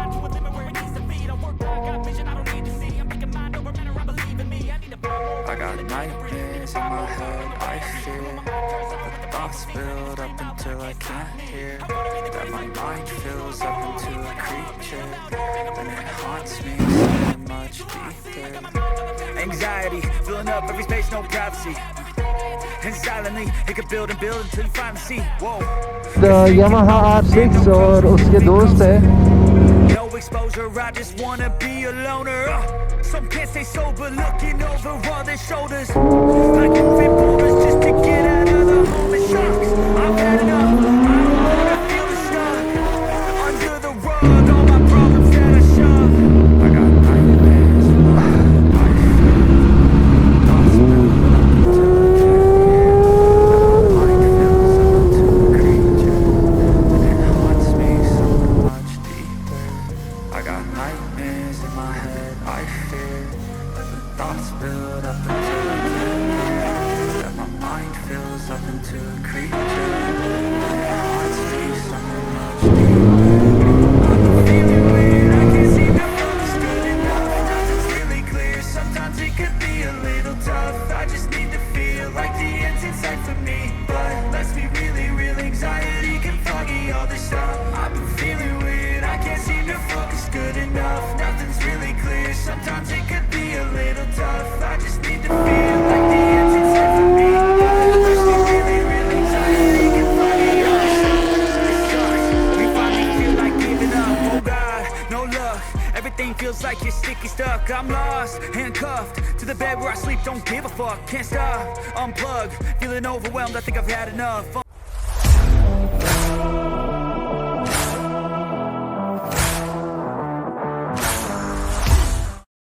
mind to a limit where it needs to be. Don't work hard, got vision I don't need to see. I'm thinking mind over matter, I believe in me. I need to find more. I got nightmares in my head, I fear the thoughts build up until I can't hear. That my mind fills up into a creature, then it haunts me somewhere much deeper. Anxiety, filling up every space, no privacy. And silently, it could build and build until you finally see. Whoa. Yamaha R6 और उसके दोस्त है. No exposure, I just wanna be a loner. Some can't stay sober, looking over all their shoulders. Like moving boulders just to get out of the home it shocks. I've had enough, I don't wanna feel the stuck under the rug, all my problems that I shove. I got nightmares in my head, I fear thoughts build up until I can't hear. I got nightmares in my head, I fear that the thoughts build up until I can't hear. That my mind fills up into a creature, and it haunts me somewhere much deeper. I'm feeling weird, I can't seem to focus good enough. Nothing's really clear, sometimes it could be a little tough. I just need to feel like the end's in sight for me. But let's be really real, anxiety can foggy all this stuff. I've been feeling weird, I can't seem to focus good enough. Nothing's really clear, sometimes it could be a little tough. I just need to feel like the end's in sight for me. Let's be really real, anxiety can foggy all this stuff. It sucks, we finally feel like giving up. Oh God, no luck, everything feels like you're sticky stuck. I'm lost, handcuffed to the bed where I sleep, don't give a fuck. Can't stop, unplug, feeling overwhelmed, I think I've had enough.